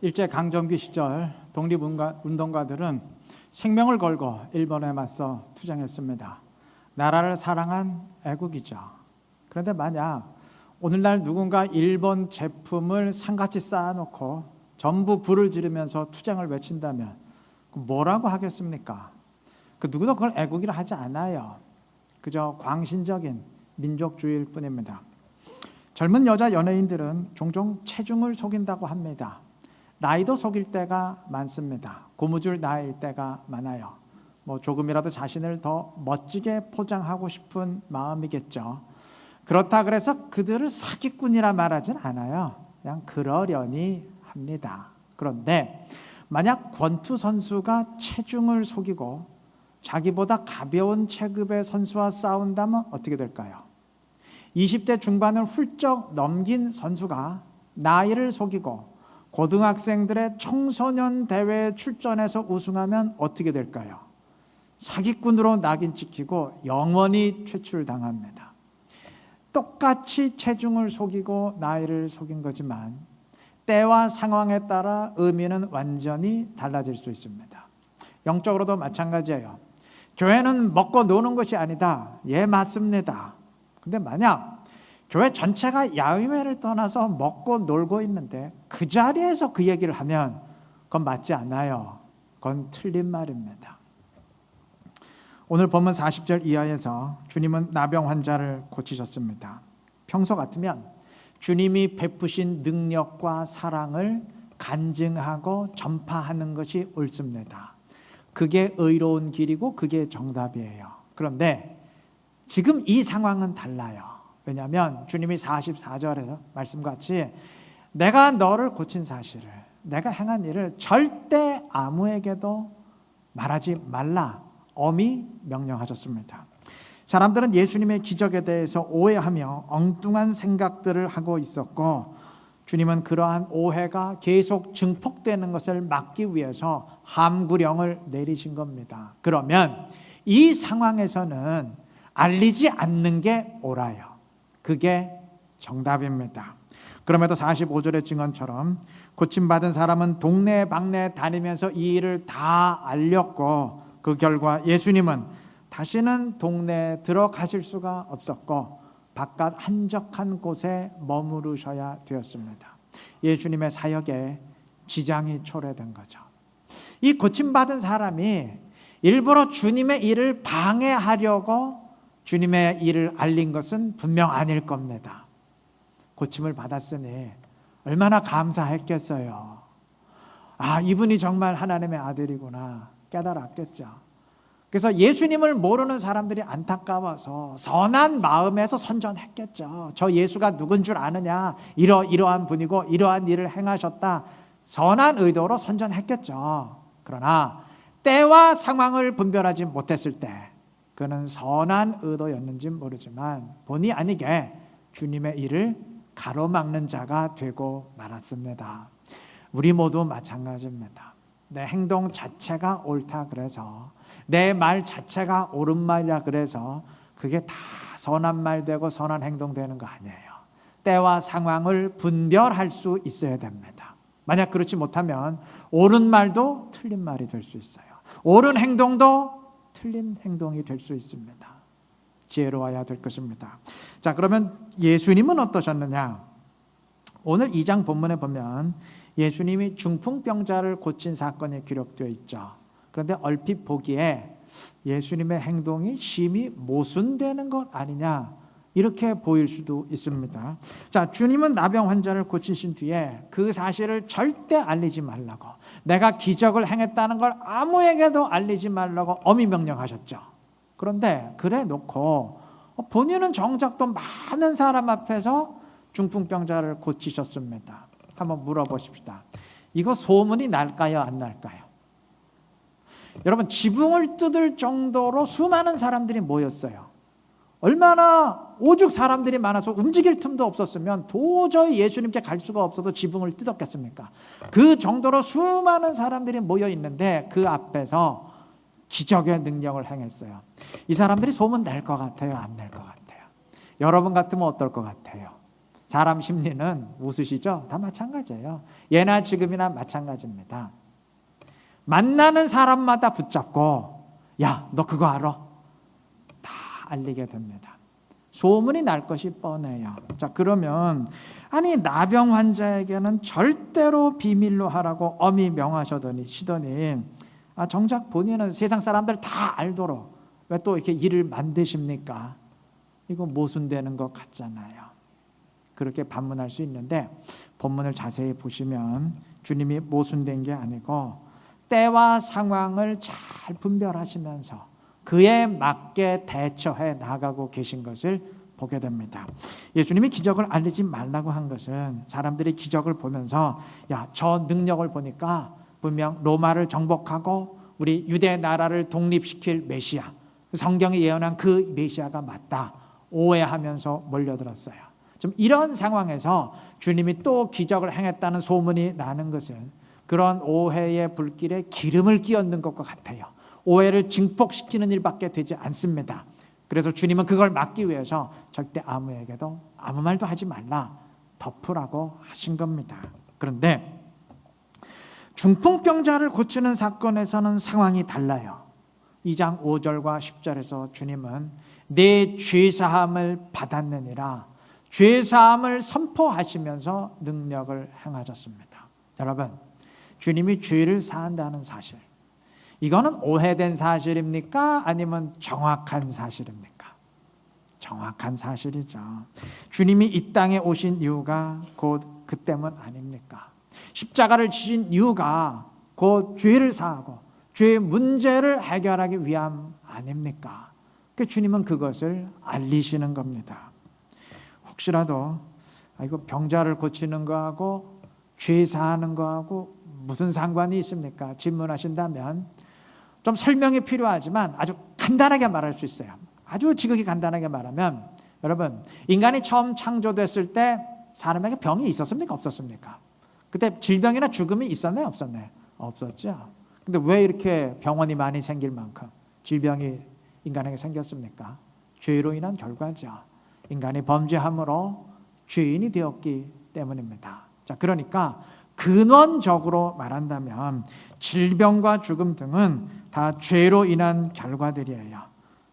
일제강점기 시절 독립운동가들은 생명을 걸고 일본에 맞서 투쟁했습니다. 나라를 사랑한 애국이죠. 그런데 만약 오늘날 누군가 일본 제품을 산같이 쌓아놓고 전부 불을 지르면서 투쟁을 외친다면 뭐라고 하겠습니까? 그 누구도 그걸 애국이라 하지 않아요. 그저 광신적인 민족주의일 뿐입니다. 젊은 여자 연예인들은 종종 체중을 속인다고 합니다. 나이도 속일 때가 많습니다. 고무줄 나이일 때가 많아요. 조금이라도 자신을 더 멋지게 포장하고 싶은 마음이겠죠. 그렇다 그래서 그들을 사기꾼이라 말하진 않아요. 그냥 그러려니 합니다. 그런데 만약 권투 선수가 체중을 속이고 자기보다 가벼운 체급의 선수와 싸운다면 어떻게 될까요? 20대 중반을 훌쩍 넘긴 선수가 나이를 속이고 고등학생들의 청소년 대회에 출전해서 우승하면 어떻게 될까요? 사기꾼으로 낙인 찍히고 영원히 퇴출당합니다. 똑같이 체중을 속이고 나이를 속인 거지만 때와 상황에 따라 의미는 완전히 달라질 수 있습니다. 영적으로도 마찬가지예요. 교회는 먹고 노는 것이 아니다. 예, 맞습니다. 근데 만약 교회 전체가 야유회를 떠나서 먹고 놀고 있는데 그 자리에서 그 얘기를 하면 그건 맞지 않아요. 그건 틀린 말입니다. 오늘 본문 40절 이하에서 주님은 나병 환자를 고치셨습니다. 평소 같으면 주님이 베푸신 능력과 사랑을 간증하고 전파하는 것이 옳습니다. 그게 의로운 길이고 그게 정답이에요. 그런데 지금 이 상황은 달라요. 왜냐하면 주님이 44절에서 말씀같이 내가 너를 고친 사실을, 내가 행한 일을 절대 아무에게도 말하지 말라 엄히 명령하셨습니다. 사람들은 예수님의 기적에 대해서 오해하며 엉뚱한 생각들을 하고 있었고 주님은 그러한 오해가 계속 증폭되는 것을 막기 위해서 함구령을 내리신 겁니다. 그러면 이 상황에서는 알리지 않는 게 옳아요. 그게 정답입니다. 그럼에도 45절의 증언처럼 고침받은 사람은 동네방네 다니면서 이 일을 다 알렸고 그 결과 예수님은 다시는 동네에 들어가실 수가 없었고 바깥 한적한 곳에 머무르셔야 되었습니다. 예수님의 사역에 지장이 초래된 거죠. 이 고침받은 사람이 일부러 주님의 일을 방해하려고 주님의 일을 알린 것은 분명 아닐 겁니다. 고침을 받았으니 얼마나 감사했겠어요. 아, 이분이 정말 하나님의 아들이구나 깨달았겠죠. 그래서 예수님을 모르는 사람들이 안타까워서 선한 마음에서 선전했겠죠. 저 예수가 누군 줄 아느냐, 이러한 분이고 이러한 일을 행하셨다, 선한 의도로 선전했겠죠. 그러나 때와 상황을 분별하지 못했을 때 그는 선한 의도였는지 모르지만 본의 아니게 주님의 일을 가로막는 자가 되고 말았습니다. 우리 모두 마찬가지입니다. 내 행동 자체가 옳다 그래서, 내 말 자체가 옳은 말이라 그래서 그게 다 선한 말 되고 선한 행동 되는 거 아니에요. 때와 상황을 분별할 수 있어야 됩니다. 만약 그렇지 못하면 옳은 말도 틀린 말이 될 수 있어요. 옳은 행동도 틀린 행동이 될 수 있습니다. 지혜로워야 될 것입니다. 자, 그러면 예수님은 어떠셨느냐? 오늘 2장 본문에 보면 예수님이 중풍병자를 고친 사건이 기록되어 있죠. 그런데 얼핏 보기에 예수님의 행동이 심히 모순되는 것 아니냐, 이렇게 보일 수도 있습니다. 자, 주님은 나병 환자를 고치신 뒤에 그 사실을 절대 알리지 말라고, 내가 기적을 행했다는 걸 아무에게도 알리지 말라고 엄히 명령하셨죠. 그런데 그래 놓고 본인은 정작 또 많은 사람 앞에서 중풍병자를 고치셨습니다. 한번 물어보십시다. 이거 소문이 날까요, 안 날까요? 여러분, 지붕을 뜯을 정도로 수많은 사람들이 모였어요. 얼마나 오죽 사람들이 많아서 움직일 틈도 없었으면 도저히 예수님께 갈 수가 없어서 지붕을 뜯었겠습니까? 그 정도로 수많은 사람들이 모여 있는데 그 앞에서 기적의 능력을 행했어요. 이 사람들이 소문 낼 것 같아요, 안 낼 것 같아요? 여러분 같으면 어떨 것 같아요? 사람 심리는 웃으시죠? 다 마찬가지예요. 예나 지금이나 마찬가지입니다. 만나는 사람마다 붙잡고 야, 너 그거 알아? 다 알리게 됩니다. 소문이 날 것이 뻔해요. 자, 그러면 아니 나병 환자에게는 절대로 비밀로 하라고 엄히 명하시더니 정작 본인은 세상 사람들 다 알도록 왜 또 이렇게 일을 만드십니까? 이거 모순되는 것 같잖아요. 그렇게 반문할 수 있는데 본문을 자세히 보시면 주님이 모순된 게 아니고 때와 상황을 잘 분별하시면서 그에 맞게 대처해 나가고 계신 것을 보게 됩니다. 예수님이 기적을 알리지 말라고 한 것은 사람들이 기적을 보면서 야, 저 능력을 보니까 분명 로마를 정복하고 우리 유대 나라를 독립시킬 메시아, 성경이 예언한 그 메시아가 맞다 오해하면서 몰려들었어요. 좀 이런 상황에서 주님이 또 기적을 행했다는 소문이 나는 것은 그런 오해의 불길에 기름을 끼얹는 것과 같아요. 오해를 증폭시키는 일밖에 되지 않습니다. 그래서 주님은 그걸 막기 위해서 절대 아무에게도 아무 말도 하지 말라 덮으라고 하신 겁니다. 그런데 중풍병자를 고치는 사건에서는 상황이 달라요. 2장 5절과 10절에서 주님은 내 죄사함을 받았느니라 죄사함을 선포하시면서 능력을 행하셨습니다. 여러분, 주님이 죄를 사한다는 사실, 이거는 오해된 사실입니까? 아니면 정확한 사실입니까? 정확한 사실이죠. 주님이 이 땅에 오신 이유가 곧 그 때문 아닙니까? 십자가를 지신 이유가 곧 죄를 사하고 죄의 문제를 해결하기 위함 아닙니까? 그 주님은 그것을 알리시는 겁니다. 혹시라도 이거 병자를 고치는 거하고 죄 사하는 거하고 무슨 상관이 있습니까? 질문하신다면 좀 설명이 필요하지만 아주 간단하게 말할 수 있어요. 아주 지극히 간단하게 말하면 여러분, 인간이 처음 창조됐을 때 사람에게 병이 있었습니까? 없었습니까? 그때 질병이나 죽음이 있었나요? 없었나요? 없었죠. 근데 왜 이렇게 병원이 많이 생길 만큼 질병이 인간에게 생겼습니까? 죄로 인한 결과죠. 인간이 범죄함으로 죄인이 되었기 때문입니다. 자, 그러니까 근원적으로 말한다면 질병과 죽음 등은 다 죄로 인한 결과들이에요.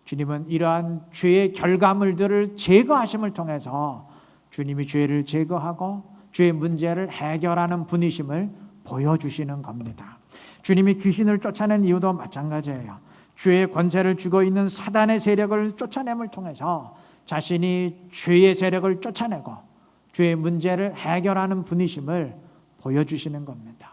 주님은 이러한 죄의 결과물들을 제거하심을 통해서 주님이 죄를 제거하고 죄의 문제를 해결하는 분이심을 보여주시는 겁니다. 주님이 귀신을 쫓아낸 이유도 마찬가지예요. 죄의 권세를 쥐고 있는 사단의 세력을 쫓아냄을 통해서 자신이 죄의 세력을 쫓아내고 죄의 문제를 해결하는 분이심을 보여주시는 겁니다.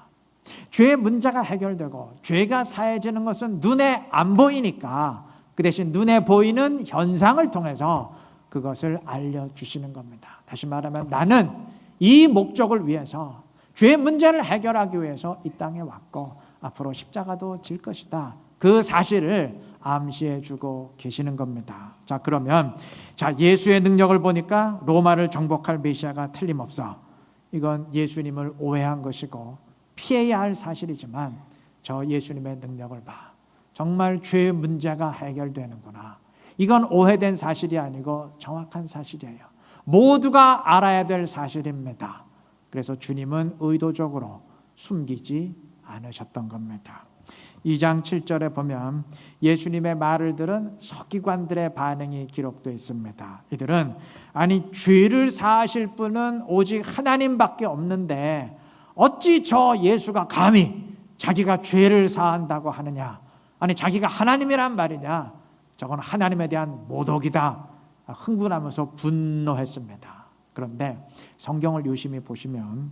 죄의 문제가 해결되고 죄가 사해지는 것은 눈에 안 보이니까 그 대신 눈에 보이는 현상을 통해서 그것을 알려주시는 겁니다. 다시 말하면 나는 이 목적을 위해서 죄의 문제를 해결하기 위해서 이 땅에 왔고 앞으로 십자가도 질 것이다. 그 사실을 암시해 주고 계시는 겁니다. 자, 그러면 예수의 능력을 보니까 로마를 정복할 메시아가 틀림없어. 이건 예수님을 오해한 것이고 피해야 할 사실이지만 저 예수님의 능력을 봐. 정말 죄의 문제가 해결되는구나. 이건 오해된 사실이 아니고 정확한 사실이에요. 모두가 알아야 될 사실입니다. 그래서 주님은 의도적으로 숨기지 않으셨던 겁니다. 2장 7절에 보면 예수님의 말을 들은 서기관들의 반응이 기록되어 있습니다. 이들은 아니 죄를 사하실 분은 오직 하나님밖에 없는데 어찌 저 예수가 감히 자기가 죄를 사한다고 하느냐. 아니 자기가 하나님이란 말이냐. 저건 하나님에 대한 모독이다. 흥분하면서 분노했습니다. 그런데 성경을 유심히 보시면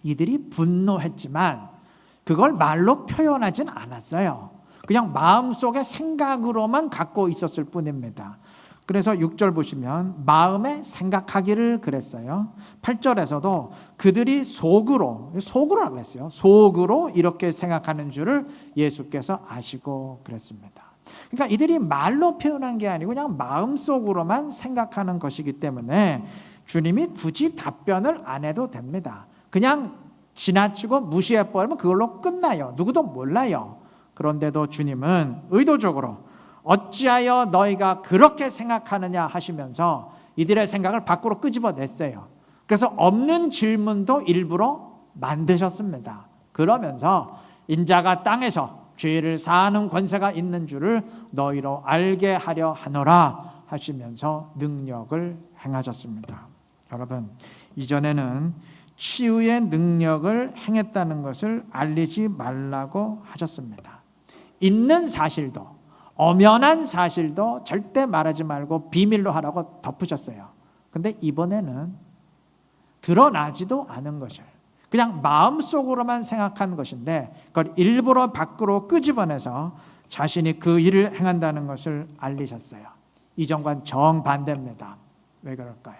이들이 분노했지만 그걸 말로 표현하진 않았어요. 그냥 마음속의 생각으로만 갖고 있었을 뿐입니다. 그래서 6절 보시면 마음에 생각하기를 그랬어요. 8절에서도 그들이 속으로라고 했어요. 속으로 이렇게 생각하는 줄을 예수께서 아시고 그랬습니다. 그러니까 이들이 말로 표현한 게 아니고 그냥 마음속으로만 생각하는 것이기 때문에 주님이 굳이 답변을 안 해도 됩니다. 그냥 지나치고 무시해버리면 그걸로 끝나요. 누구도 몰라요. 그런데도 주님은 의도적으로 어찌하여 너희가 그렇게 생각하느냐 하시면서 이들의 생각을 밖으로 끄집어냈어요. 그래서 없는 질문도 일부러 만드셨습니다. 그러면서 인자가 땅에서 죄를 사하는 권세가 있는 줄을 너희로 알게 하려 하노라 하시면서 능력을 행하셨습니다. 여러분, 이전에는 치유의 능력을 행했다는 것을 알리지 말라고 하셨습니다. 있는 사실도, 엄연한 사실도 절대 말하지 말고 비밀로 하라고 덮으셨어요. 근데 이번에는 드러나지도 않은 것을 그냥 마음속으로만 생각한 것인데 그걸 일부러 밖으로 끄집어내서 자신이 그 일을 행한다는 것을 알리셨어요. 이전과는 정반대입니다. 왜 그럴까요?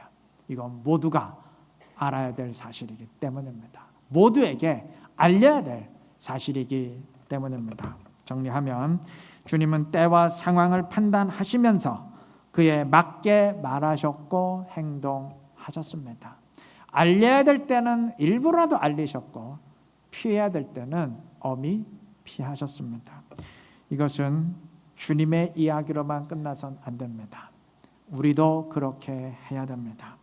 이건 모두가 알아야 될 사실이기 때문입니다. 모두에게 알려야 될 사실이기 때문입니다. 정리하면 주님은 때와 상황을 판단하시면서 그에 맞게 말하셨고 행동하셨습니다. 알려야 될 때는 일부러라도 알리셨고 피해야 될 때는 엄히 피하셨습니다. 이것은 주님의 이야기로만 끝나선 안 됩니다. 우리도 그렇게 해야 됩니다.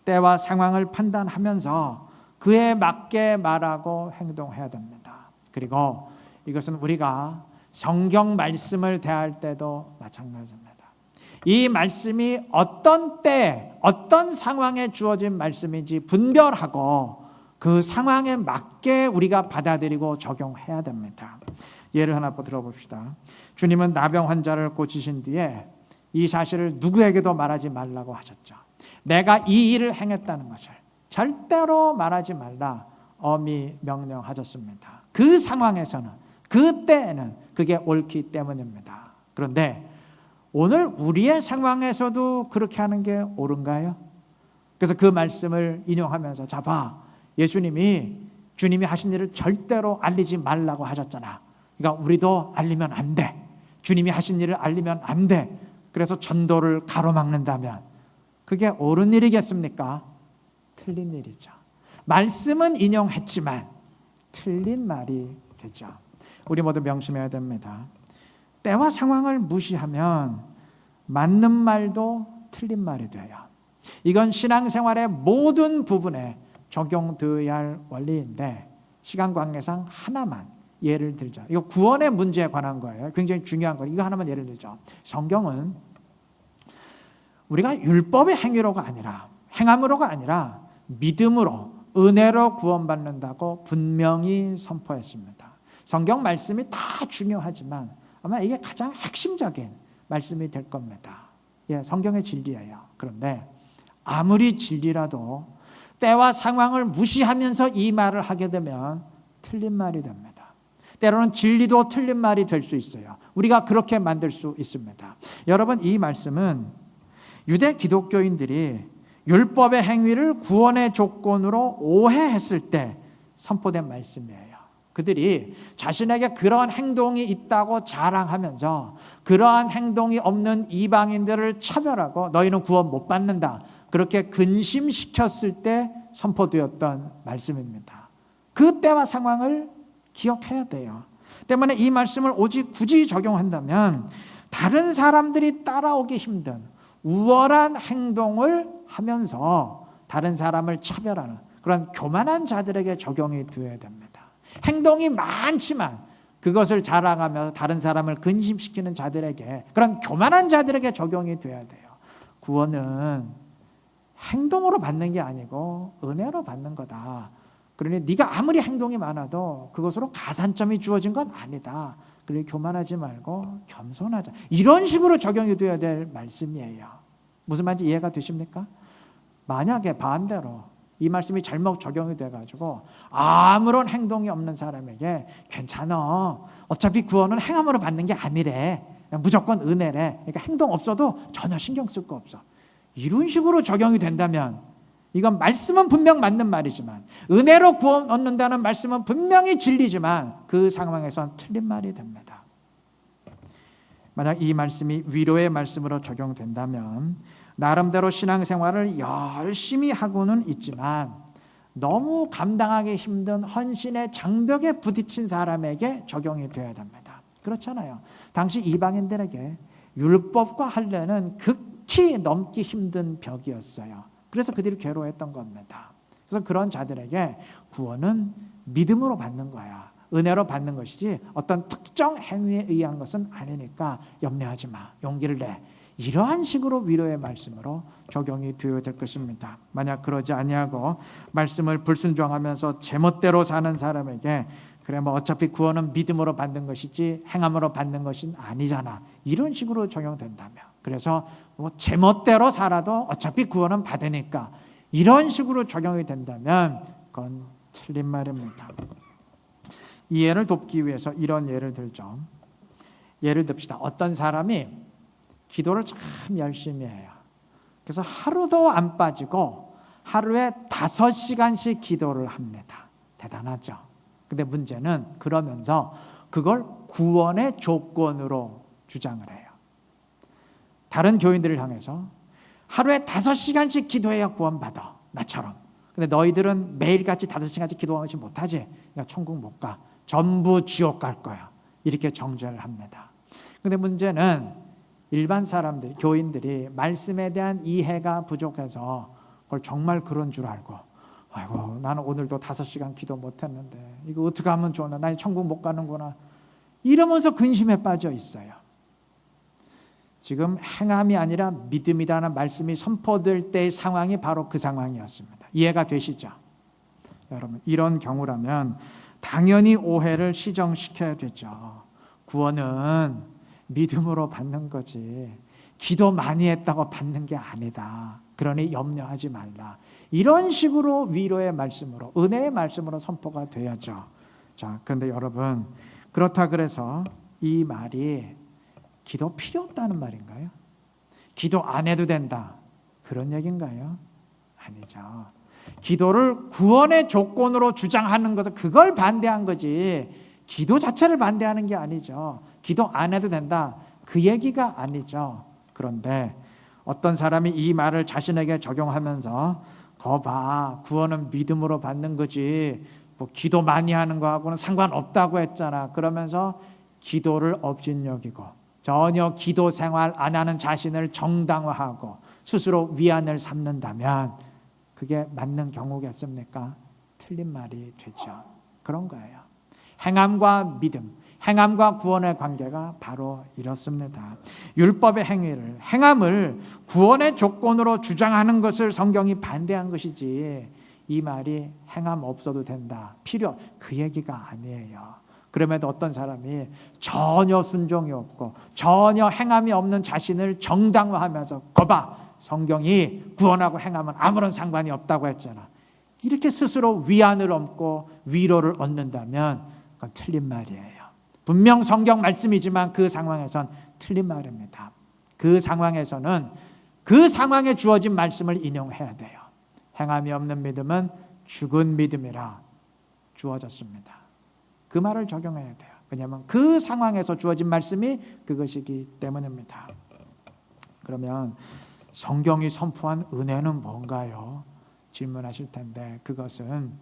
때와 상황을 판단하면서 그에 맞게 말하고 행동해야 됩니다. 그리고 이것은 우리가 성경 말씀을 대할 때도 마찬가지입니다. 이 말씀이 어떤 때, 어떤 상황에 주어진 말씀인지 분별하고 그 상황에 맞게 우리가 받아들이고 적용해야 됩니다. 예를 하나 들어봅시다. 주님은 나병 환자를 고치신 뒤에 이 사실을 누구에게도 말하지 말라고 하셨죠. 내가 이 일을 행했다는 것을 절대로 말하지 말라 엄히 명령하셨습니다. 그 상황에서는, 그때에는 그게 옳기 때문입니다. 그런데 오늘 우리의 상황에서도 그렇게 하는 게 옳은가요? 그래서 그 말씀을 인용하면서 자 봐, 주님이 하신 일을 절대로 알리지 말라고 하셨잖아. 그러니까 우리도 알리면 안 돼. 주님이 하신 일을 알리면 안 돼. 그래서 전도를 가로막는다면 그게 옳은 일이겠습니까? 틀린 일이죠. 말씀은 인용했지만 틀린 말이 되죠. 우리 모두 명심해야 됩니다. 때와 상황을 무시하면 맞는 말도 틀린 말이 돼요. 이건 신앙생활의 모든 부분에 적용되어야 할 원리인데 시간 관계상 하나만 예를 들죠. 이거 구원의 문제에 관한 거예요. 굉장히 중요한 거예요. 이거 하나만 예를 들죠. 성경은 우리가 율법의 행위로가 아니라, 행함으로가 아니라 믿음으로, 은혜로 구원받는다고 분명히 선포했습니다. 성경 말씀이 다 중요하지만 아마 이게 가장 핵심적인 말씀이 될 겁니다. 성경의 진리예요. 그런데 아무리 진리라도 때와 상황을 무시하면서 이 말을 하게 되면 틀린 말이 됩니다. 때로는 진리도 틀린 말이 될 수 있어요. 우리가 그렇게 만들 수 있습니다. 여러분, 이 말씀은 유대 기독교인들이 율법의 행위를 구원의 조건으로 오해했을 때 선포된 말씀이에요. 그들이 자신에게 그러한 행동이 있다고 자랑하면서 그러한 행동이 없는 이방인들을 차별하고 너희는 구원 못 받는다, 그렇게 근심시켰을 때 선포되었던 말씀입니다. 그 때와 상황을 기억해야 돼요. 때문에 이 말씀을 오직 굳이 적용한다면 다른 사람들이 따라오기 힘든 우월한 행동을 하면서 다른 사람을 차별하는 그런 교만한 자들에게 적용이 되어야 됩니다. 행동이 많지만 그것을 자랑하면서 다른 사람을 근심시키는 자들에게, 그런 교만한 자들에게 적용이 되어야 돼요. 구원은 행동으로 받는 게 아니고 은혜로 받는 거다. 그러니 네가 아무리 행동이 많아도 그것으로 가산점이 주어진 건 아니다. 그러니 교만하지 말고 겸손하자. 이런 식으로 적용이 되어야 될 말씀이에요. 무슨 말인지 이해가 되십니까? 만약에 반대로 이 말씀이 잘못 적용이 돼가지고 아무런 행동이 없는 사람에게 괜찮아, 어차피 구원은 행함으로 받는 게 아니래, 무조건 은혜래, 그러니까 행동 없어도 전혀 신경 쓸 거 없어, 이런 식으로 적용이 된다면 이건 말씀은 분명 맞는 말이지만, 은혜로 구원 얻는다는 말씀은 분명히 진리지만 그 상황에선 틀린 말이 됩니다. 만약 이 말씀이 위로의 말씀으로 적용된다면 나름대로 신앙생활을 열심히 하고는 있지만 너무 감당하기 힘든 헌신의 장벽에 부딪힌 사람에게 적용이 되어야 됩니다. 그렇잖아요. 당시 이방인들에게 율법과 할례는 극히 넘기 힘든 벽이었어요. 그래서 그들이 괴로워했던 겁니다. 그래서 그런 자들에게 구원은 믿음으로 받는 거야. 은혜로 받는 것이지 어떤 특정 행위에 의한 것은 아니니까 염려하지 마. 용기를 내. 이러한 식으로 위로의 말씀으로 적용이 되어야 될 것입니다. 만약 그러지 아니하고 말씀을 불순종하면서 제멋대로 사는 사람에게 그래 뭐 어차피 구원은 믿음으로 받는 것이지 행함으로 받는 것은 아니잖아. 이런 식으로 적용된다면, 그래서 뭐 제멋대로 살아도 어차피 구원은 받으니까 이런 식으로 적용이 된다면 그건 틀린 말입니다. 이해를 돕기 위해서 이런 예를 들죠. 예를 듭시다. 어떤 사람이 기도를 참 열심히 해요. 그래서 하루도 안 빠지고 하루에 5시간씩 기도를 합니다. 대단하죠. 근데 문제는 그러면서 그걸 구원의 조건으로 주장을 해요. 다른 교인들을 향해서 하루에 5시간씩 기도해야 구원받아. 나처럼. 근데 너희들은 매일같이 5시간씩 기도하지 못하지. 그러니까 천국 못 가. 전부 지옥 갈 거야. 이렇게 정죄를 합니다. 근데 문제는 일반 사람들, 교인들이 말씀에 대한 이해가 부족해서 그걸 정말 그런 줄 알고, 아이고 나는 오늘도 5시간 기도 못했는데 이거 어떻게 하면 좋나, 나 천국 못 가는구나, 이러면서 근심에 빠져 있어요. 지금 행함이 아니라 믿음이라는 말씀이 선포될 때의 상황이 바로 그 상황이었습니다. 이해가 되시죠? 여러분, 이런 경우라면 당연히 오해를 시정시켜야 되죠. 구원은 믿음으로 받는 거지 기도 많이 했다고 받는 게 아니다. 그러니 염려하지 말라. 이런 식으로 위로의 말씀으로, 은혜의 말씀으로 선포가 돼야죠. 자, 그런데 여러분, 그렇다 그래서 이 말이 기도 필요 없다는 말인가요? 기도 안 해도 된다, 그런 얘기인가요? 아니죠. 기도를 구원의 조건으로 주장하는 것은 그걸 반대한 거지 기도 자체를 반대하는 게 아니죠. 기도 안 해도 된다, 그 얘기가 아니죠. 그런데 어떤 사람이 이 말을 자신에게 적용하면서 거봐, 구원은 믿음으로 받는 거지 뭐 기도 많이 하는 거하고는 상관없다고 했잖아. 그러면서 기도를 업신여기고 전혀 기도 생활 안 하는 자신을 정당화하고 스스로 위안을 삼는다면 그게 맞는 경우겠습니까? 틀린 말이 되죠. 그런 거예요. 행함과 믿음, 행함과 구원의 관계가 바로 이렇습니다. 율법의 행위를, 행함을 구원의 조건으로 주장하는 것을 성경이 반대한 것이지 이 말이 행함 없어도 된다, 필요, 그 얘기가 아니에요. 그럼에도 어떤 사람이 전혀 순종이 없고 전혀 행함이 없는 자신을 정당화하면서 거봐, 성경이 구원하고 행함은 아무런 상관이 없다고 했잖아, 이렇게 스스로 위안을 얻고 위로를 얻는다면 그건 틀린 말이에요. 분명 성경 말씀이지만 그 상황에선 틀린 말입니다. 그 상황에서는 그 상황에 주어진 말씀을 인용해야 돼요. 행함이 없는 믿음은 죽은 믿음이라 주어졌습니다. 그 말을 적용해야 돼요. 왜냐하면 그 상황에서 주어진 말씀이 그것이기 때문입니다. 그러면 성경이 선포한 은혜는 뭔가요? 질문하실 텐데 그것은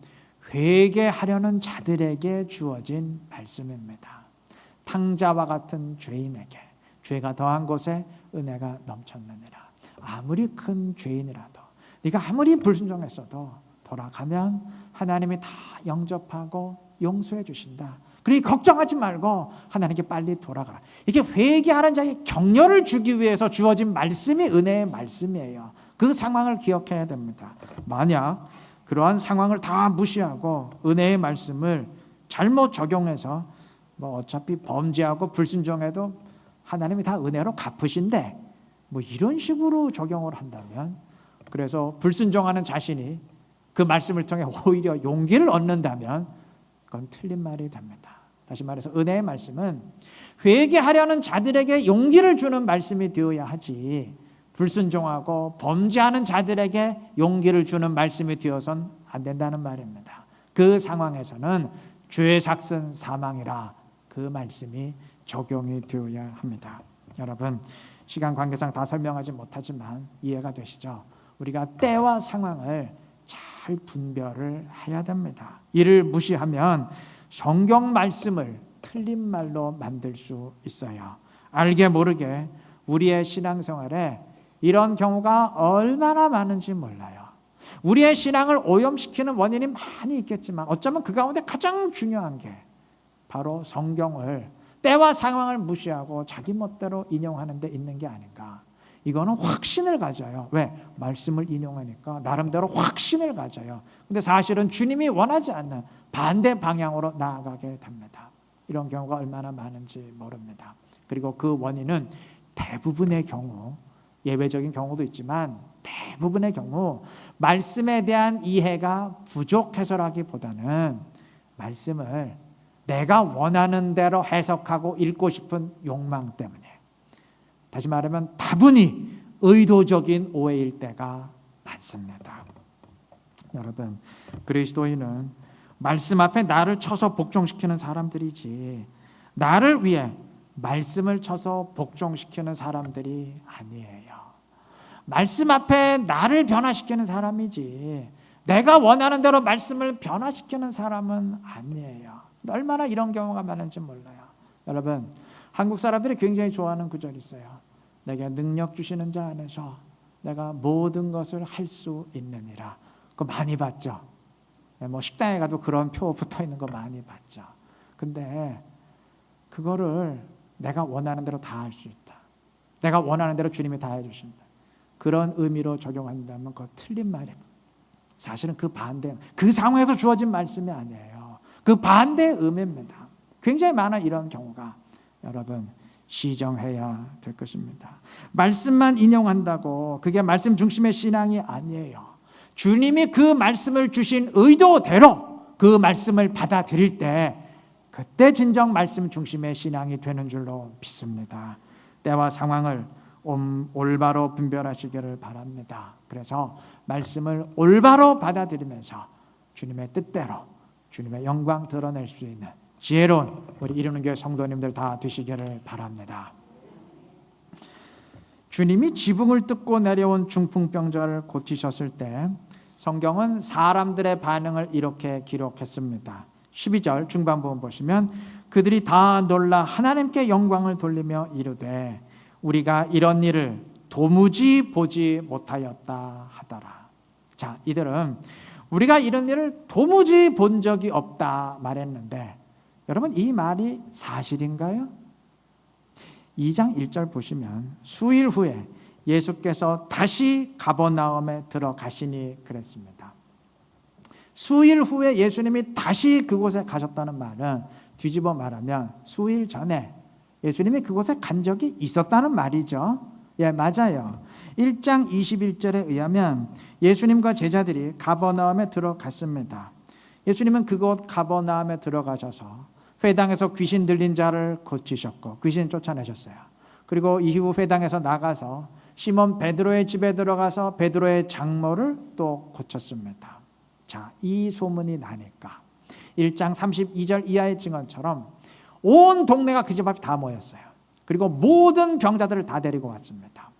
회개하려는 자들에게 주어진 말씀입니다. 탕자와 같은 죄인에게 죄가 더한 곳에 은혜가 넘쳤느니라. 아무리 큰 죄인이라도, 네가 아무리 불순종했어도 돌아가면 하나님이 다 영접하고 용서해 주신다. 그러니 걱정하지 말고 하나님께 빨리 돌아가라. 이게 회개하는 자에게 격려를 주기 위해서 주어진 말씀이 은혜의 말씀이에요. 그 상황을 기억해야 됩니다. 만약 그러한 상황을 다 무시하고 은혜의 말씀을 잘못 적용해서 뭐 어차피 범죄하고 불순종해도 하나님이 다 은혜로 갚으신대, 뭐 이런 식으로 적용을 한다면, 그래서 불순종하는 자신이 그 말씀을 통해 오히려 용기를 얻는다면 그건 틀린 말이 됩니다. 다시 말해서 은혜의 말씀은 회개하려는 자들에게 용기를 주는 말씀이 되어야 하지, 불순종하고 범죄하는 자들에게 용기를 주는 말씀이 되어서는 안 된다는 말입니다. 그 상황에서는 죄의 삭은 사망이라 그 말씀이 적용이 되어야 합니다. 여러분, 시간 관계상 다 설명하지 못하지만 이해가 되시죠? 우리가 때와 상황을 잘 분별을 해야 됩니다. 이를 무시하면 성경 말씀을 틀린 말로 만들 수 있어요. 알게 모르게 우리의 신앙생활에 이런 경우가 얼마나 많은지 몰라요. 우리의 신앙을 오염시키는 원인이 많이 있겠지만 어쩌면 그 가운데 가장 중요한 게 바로 성경을 때와 상황을 무시하고 자기 멋대로 인용하는 데 있는 게 아닌가. 이거는 확신을 가져요. 왜? 말씀을 인용하니까 나름대로 확신을 가져요. 근데 사실은 주님이 원하지 않는 반대 방향으로 나아가게 됩니다. 이런 경우가 얼마나 많은지 모릅니다. 그리고 그 원인은 대부분의 경우, 예외적인 경우도 있지만 대부분의 경우 말씀에 대한 이해가 부족해서라기보다는 말씀을 내가 원하는 대로 해석하고 읽고 싶은 욕망 때문에, 다시 말하면 다분히 의도적인 오해일 때가 많습니다. 여러분, 그리스도인은 말씀 앞에 나를 쳐서 복종시키는 사람들이지 나를 위해 말씀을 쳐서 복종시키는 사람들이 아니에요. 말씀 앞에 나를 변화시키는 사람이지 내가 원하는 대로 말씀을 변화시키는 사람은 아니에요. 얼마나 이런 경우가 많은지 몰라요. 여러분, 한국 사람들이 굉장히 좋아하는 구절이 있어요. 내게 능력 주시는 자 안에서 내가 모든 것을 할 수 있느니라. 그거 많이 봤죠. 뭐 식당에 가도 그런 표 붙어 있는 거 많이 봤죠. 근데 그거를 내가 원하는 대로 다 할 수 있다. 내가 원하는 대로 주님이 다 해주신다. 그런 의미로 적용한다면 그거 틀린 말이에요. 사실은 그 반대, 그 상황에서 주어진 말씀이 아니에요. 그 반대의 의미입니다. 굉장히 많은 이런 경우가 여러분 시정해야 될 것입니다. 말씀만 인용한다고 그게 말씀 중심의 신앙이 아니에요. 주님이 그 말씀을 주신 의도대로 그 말씀을 받아들일 때 그때 진정 말씀 중심의 신앙이 되는 줄로 믿습니다. 때와 상황을 올바로 분별하시기를 바랍니다. 그래서 말씀을 올바로 받아들이면서 주님의 뜻대로 주님의 영광 드러낼 수 있는 지혜로운 우리 이루는 교회 성도님들 다 되시기를 바랍니다. 주님이 지붕을 뜯고 내려온 중풍병자를 고치셨을 때 성경은 사람들의 반응을 이렇게 기록했습니다. 12절 중반부분 보시면 그들이 다 놀라 하나님께 영광을 돌리며 이르되 우리가 이런 일을 도무지 보지 못하였다 하더라. 자, 이들은 우리가 이런 일을 도무지 본 적이 없다 말했는데 여러분, 이 말이 사실인가요? 2장 1절 보시면 수일 후에 예수께서 다시 가버나움에 들어가시니 그랬습니다. 수일 후에 예수님이 다시 그곳에 가셨다는 말은 뒤집어 말하면 수일 전에 예수님이 그곳에 간 적이 있었다는 말이죠. 예, 맞아요. 1장 21절에 의하면 예수님과 제자들이 가버나움에 들어갔습니다. 예수님은 그곳 가버나움에 들어가셔서 회당에서 귀신 들린 자를 고치셨고 귀신 쫓아내셨어요. 그리고 이후 회당에서 나가서 시몬 베드로의 집에 들어가서 베드로의 장모를 또 고쳤습니다. 자, 이 소문이 나니까 1장 32절 이하의 증언처럼 온 동네가 그 집 앞에 다 모였어요. 그리고 모든 병자들을 다 데리고 왔습니다.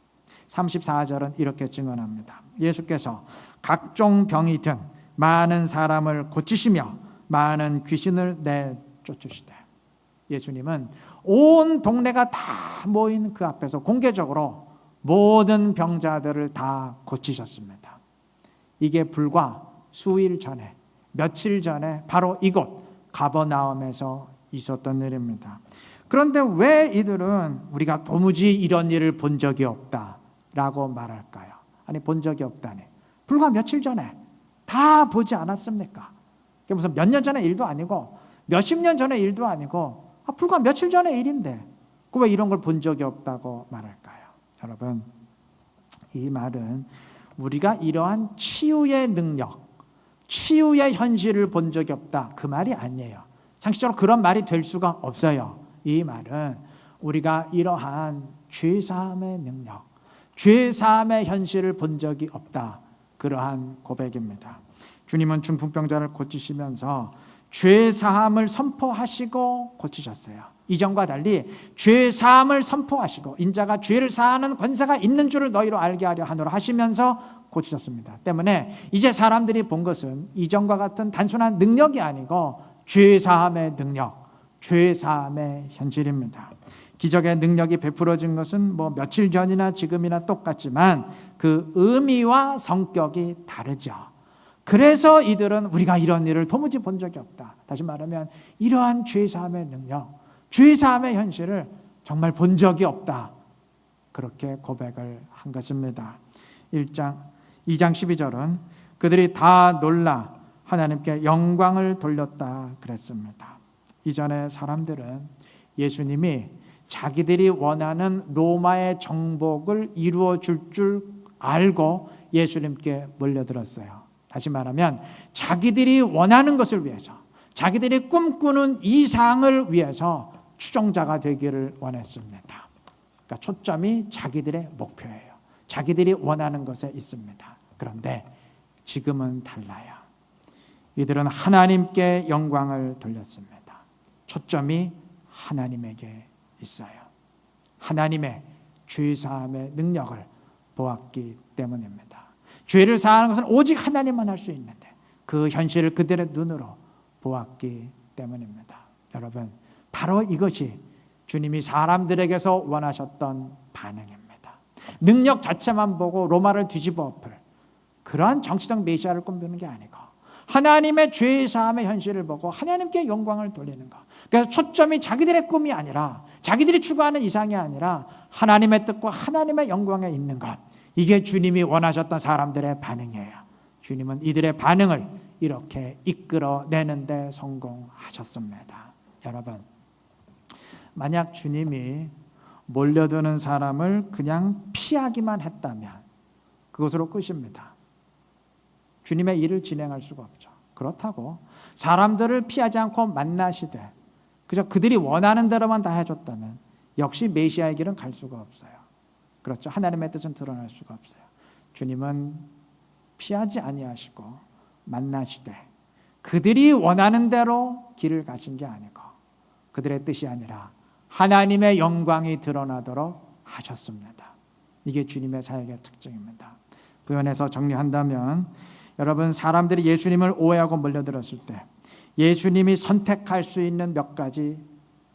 34절은 이렇게 증언합니다. 예수께서 각종 병이 든 많은 사람을 고치시며 많은 귀신을 내쫓으시되 예수님은 온 동네가 다 모인 그 앞에서 공개적으로 모든 병자들을 다 고치셨습니다. 이게 불과 수일 전에, 며칠 전에 바로 이곳 가버나움에서 있었던 일입니다. 그런데 왜 이들은 우리가 도무지 이런 일을 본 적이 없다라고 말할까요? 아니, 본 적이 없다니. 불과 며칠 전에 다 보지 않았습니까? 그게 무슨 몇 년 전의 일도 아니고 몇십 년 전의 일도 아니고 불과 며칠 전의 일인데 그 왜 이런 걸 본 적이 없다고 말할까요? 여러분, 이 말은 우리가 이러한 치유의 능력, 치유의 현실을 본 적이 없다 그 말이 아니에요. 상식적으로 그런 말이 될 수가 없어요. 이 말은 우리가 이러한 죄사함의 능력, 죄사함의 현실을 본 적이 없다 그러한 고백입니다. 주님은 중풍병자를 고치시면서 죄사함을 선포하시고 고치셨어요. 이전과 달리 죄사함을 선포하시고 인자가 죄를 사하는 권세가 있는 줄을 너희로 알게 하려 하노라 하시면서 고치셨습니다. 때문에 이제 사람들이 본 것은 이전과 같은 단순한 능력이 아니고 죄사함의 능력, 죄사함의 현실입니다. 기적의 능력이 베풀어진 것은 뭐 며칠 전이나 지금이나 똑같지만 그 의미와 성격이 다르죠. 그래서 이들은 우리가 이런 일을 도무지 본 적이 없다. 다시 말하면 이러한 죄사함의 능력, 죄사함의 현실을 정말 본 적이 없다. 그렇게 고백을 한 것입니다. 2장 12절은 그들이 다 놀라 하나님께 영광을 돌렸다 그랬습니다. 이전에 사람들은 예수님이 자기들이 원하는 로마의 정복을 이루어 줄 알고 예수님께 몰려들었어요. 다시 말하면 자기들이 원하는 것을 위해서, 자기들이 꿈꾸는 이상을 위해서 추종자가 되기를 원했습니다. 그러니까 초점이 자기들의 목표예요. 자기들이 원하는 것에 있습니다. 그런데 지금은 달라요. 이들은 하나님께 영광을 돌렸습니다. 초점이 하나님에게 있어요. 하나님의 죄사함의 능력을 보았기 때문입니다. 죄를 사하는 것은 오직 하나님만 할 수 있는데 그 현실을 그들의 눈으로 보았기 때문입니다. 여러분, 바로 이것이 주님이 사람들에게서 원하셨던 반응입니다. 능력 자체만 보고 로마를 뒤집어 엎을 그러한 정치적 메시아를 꿈꾸는 게 아니고 하나님의 죄 사함의 현실을 보고 하나님께 영광을 돌리는 것. 그래서 초점이 자기들의 꿈이 아니라, 자기들이 추구하는 이상이 아니라 하나님의 뜻과 하나님의 영광에 있는 것. 이게 주님이 원하셨던 사람들의 반응이에요. 주님은 이들의 반응을 이렇게 이끌어내는 데 성공하셨습니다. 여러분, 만약 주님이 몰려드는 사람을 그냥 피하기만 했다면 그것으로 끝입니다. 주님의 일을 진행할 수가 없죠. 그렇다고 사람들을 피하지 않고 만나시되 그저 그들이 원하는 대로만 다 해줬다면 역시 메시아의 길은 갈 수가 없어요. 그렇죠. 하나님의 뜻은 드러날 수가 없어요. 주님은 피하지 아니하시고 만나시되 그들이 원하는 대로 길을 가신 게 아니고 그들의 뜻이 아니라 하나님의 영광이 드러나도록 하셨습니다. 이게 주님의 사역의 특징입니다. 부연해서 정리한다면 여러분, 사람들이 예수님을 오해하고 몰려들었을 때 예수님이 선택할 수 있는 몇 가지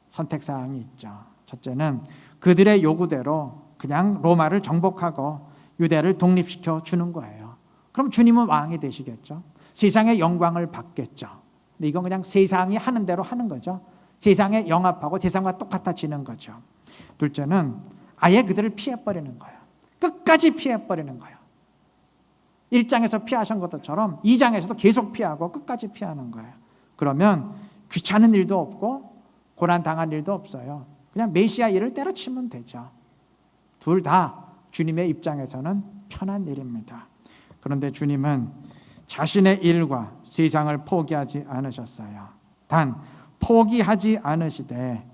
선택사항이 있죠. 첫째는 그들의 요구대로 그냥 로마를 정복하고 유대를 독립시켜 주는 거예요. 그럼 주님은 왕이 되시겠죠. 세상의 영광을 받겠죠. 근데 이건 그냥 세상이 하는 대로 하는 거죠. 세상에 영합하고 세상과 똑같아지는 거죠. 둘째는 아예 그들을 피해버리는 거예요. 끝까지 피해버리는 거예요. 1장에서 피하신 것처럼 2장에서도 계속 피하고 끝까지 피하는 거예요. 그러면 귀찮은 일도 없고 고난당한 일도 없어요. 그냥 메시아 일을 때려치면 되죠. 둘 다 주님의 입장에서는 편한 일입니다. 그런데 주님은 자신의 일과 세상을 포기하지 않으셨어요. 단 포기하지 않으시되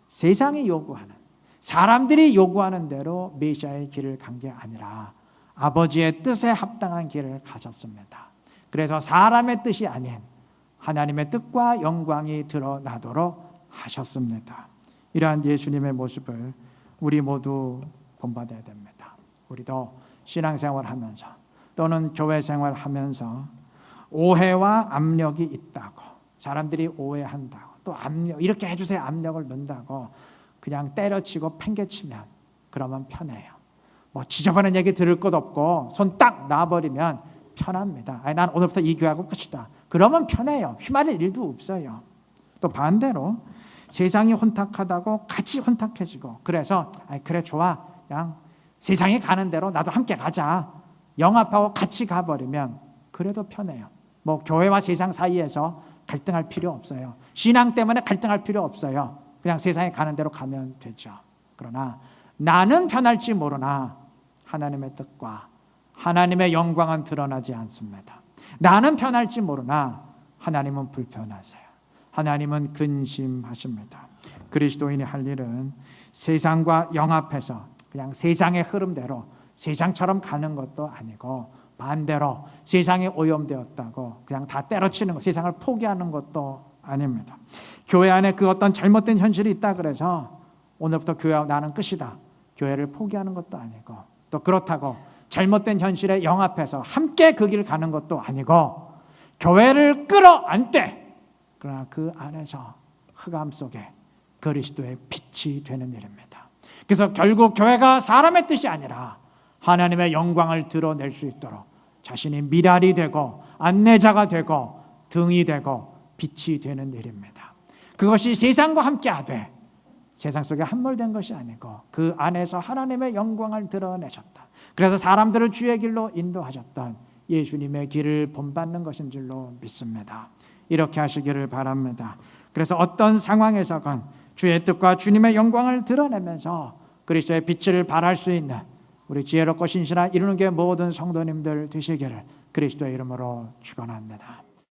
세상이 요구하는, 사람들이 요구하는 대로 메시아의 길을 간 게 아니라 아버지의 뜻에 합당한 길을 가셨습니다. 그래서 사람의 뜻이 아닌 하나님의 뜻과 영광이 드러나도록 하셨습니다. 이러한 예수님의 모습을 우리 모두 본받아야 됩니다. 우리도 신앙생활하면서 또는 교회생활하면서 오해와 압력이 있다고, 사람들이 오해한다고, 또 압력, 이렇게 해주세요 압력을 넣는다고 그냥 때려치고 팽개치면 그러면 편해요. 뭐 지저분한 얘기 들을 것 없고 손 딱 놔버리면 편합니다. 아니, 난 오늘부터 이 교회하고 끝이다. 그러면 편해요. 휘말릴 일도 없어요. 또 반대로 세상이 혼탁하다고 같이 혼탁해지고 그래서 그래 좋아, 그냥 세상이 가는 대로 나도 함께 가자, 영합하고 같이 가버리면 그래도 편해요. 뭐 교회와 세상 사이에서 갈등할 필요 없어요. 신앙 때문에 갈등할 필요 없어요. 그냥 세상에 가는 대로 가면 되죠. 그러나 나는 편할지 모르나 하나님의 뜻과 하나님의 영광은 드러나지 않습니다. 나는 편할지 모르나 하나님은 불편하세요. 하나님은 근심하십니다. 그리스도인이 할 일은 세상과 영합해서 그냥 세상의 흐름대로 세상처럼 가는 것도 아니고 반대로 세상에 오염되었다고 그냥 다 때려치는 것, 세상을 포기하는 것도 아닙니다. 교회 안에 그 어떤 잘못된 현실이 있다 그래서 오늘부터 교회하고 나는 끝이다, 교회를 포기하는 것도 아니고 또 그렇다고 잘못된 현실에 영합해서 함께 그 길을 가는 것도 아니고 교회를 끌어안되 그러나 그 안에서 흑암 속에 그리스도의 빛이 되는 일입니다. 그래서 결국 교회가 사람의 뜻이 아니라 하나님의 영광을 드러낼 수 있도록 자신이 미랄이 되고 안내자가 되고 등이 되고 빛이 되는 일입니다. 그것이 세상과 함께하되 세상 속에 함몰된 것이 아니고 그 안에서 하나님의 영광을 드러내셨다. 그래서 사람들을 주의 길로 인도하셨던 예수님의 길을 본받는 것인 줄로 믿습니다. 이렇게 하시기를 바랍니다. 그래서 어떤 상황에서건 주의 뜻과 주님의 영광을 드러내면서 그리스도의 빛을 발할 수 있는 우리 지혜롭고 신실한 이루는 게 모든 성도님들 되시기를 그리스도의 이름으로 축원합니다.